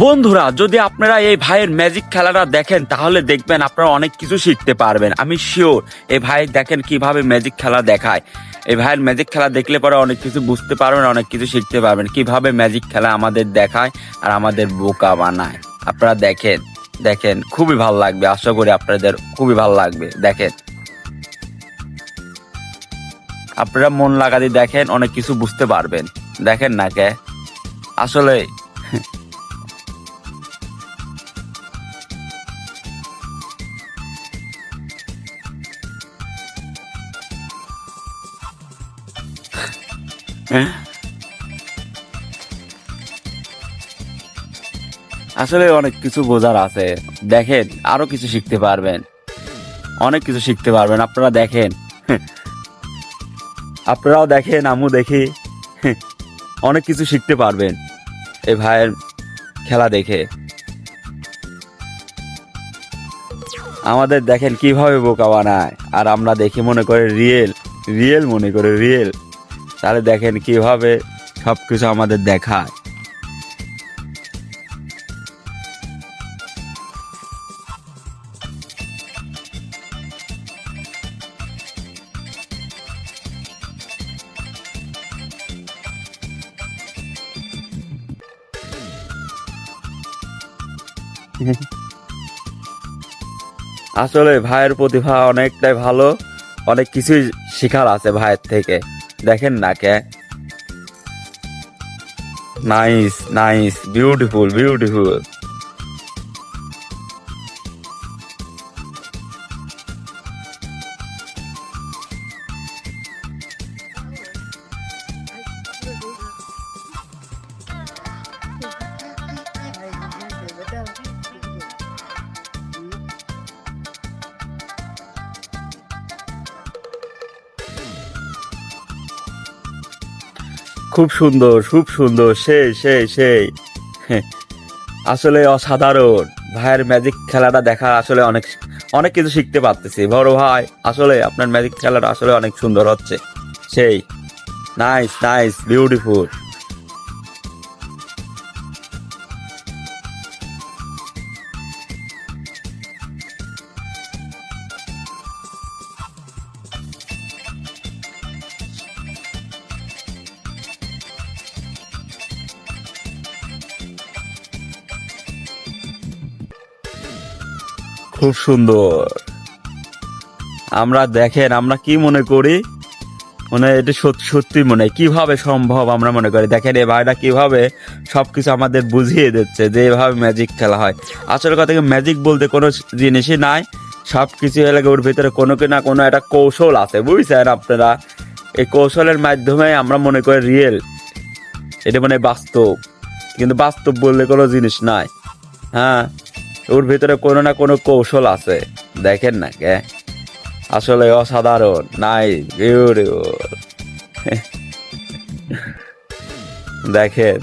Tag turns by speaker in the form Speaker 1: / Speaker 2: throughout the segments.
Speaker 1: বন্ধুরা, যদি আপনারা এই ভাইয়ের ম্যাজিক খেলাটা দেখেন তাহলে দেখবেন আপনারা অনেক কিছু শিখতে পারবেন। আমি শিওর এই ভাই দেখেন কিভাবে ম্যাজিক খেলা দেখায়। এই ভাইয়ের ম্যাজিক খেলা দেখলে পরে অনেক কিছু বুঝতে পারবেন, অনেক কিছু শিখতে পারবেন, কিভাবে ম্যাজিক খেলা আমাদের দেখায় আর আমাদের বোকা বানায়। আপনারা দেখেন দেখেন খুবই ভালো লাগবে, আশা করি আপনাদের খুবই ভালো লাগবে। দেখেন, আপনারা মন লাগাতে দেখেন, অনেক কিছু বুঝতে পারবেন। দেখেন না কে আসলে আসলে অনেক কিছু বোঝার আছে। দেখেন, আরো কিছু শিখতে পারবেন, অনেক কিছু শিখতে পারবেন। আপনারা দেখেন, আপনারাও দেখেন, আমু দেখি, অনেক কিছু শিখতে পারবেন এই ভাইয়ের খেলা দেখে। আমাদের দেখেন কিভাবে বোকা বানায়, আর আমরা দেখি মনে করে রিয়েল, রিয়েল মনে করে রিয়েল। তাহলে দেখেন কিভাবে সবকিছু আমাদের দেখায়। আসলে ভাইয়ের প্রতিভা অনেকটাই ভালো, অনেক কিছুই শেখার আছে ভাইয়ের থেকে। দেখেন না কে, নাইস নাইস, বিউটিফুল বিউটিফুল। খুব সুন্দর, খুব সুন্দর, সেই সেই সেই। আসলে অসাধারণ। ভাইয়ের ম্যাজিক খেলাটা দেখা আসলে অনেক অনেক কিছু শিখতে পারতেছি। বড় ভাই, আসলে আপনার ম্যাজিক খেলাটা আসলে অনেক সুন্দর হচ্ছে। সেই নাইস নাইস, বিউটিফুল। খুব সুন্দর। আমরা দেখেন, আমরা কি মনে করি, মানে এটা সত্যি সত্যি মনে হয় কিভাবে সম্ভব আমরা মনে করি। দেখেন এই ভাইটা কিভাবে সবকিছু আমাদের বুঝিয়ে দিচ্ছে যে এভাবে ম্যাজিক খেলা হয়। আসলে কথা কি, ম্যাজিক বলতে কোনো জিনিসই নাই, সব কিছু এলাকা ওর ভিতরে কোনো না কোনো একটা কৌশল আছে, বুঝছেন আপনারা। এই কৌশলের মাধ্যমে আমরা মনে করি রিয়েল, এটা মানে বাস্তব, কিন্তু বাস্তব বললে কোনো জিনিস নাই। হ্যাঁ, ওর ভিতরে কোনো না কোনো কৌশল আছে। দেখেন না কে, আসলে অসাধারণ, নাই বিউটিফুল। দেখেন,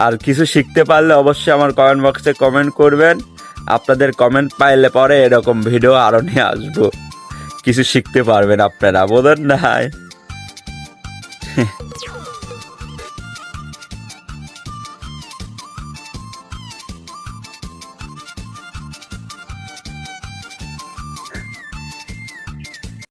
Speaker 1: আর কিছু শিখতে পারলে অবশ্যই আমার কমেন্ট বক্সে কমেন্ট করবেন। আপনাদের কমেন্ট পাইলে পরে এরকম ভিডিও আরো নিয়ে আসবো, কিছু শিখতে পারবেন আপনারা, বোঝেন নাই।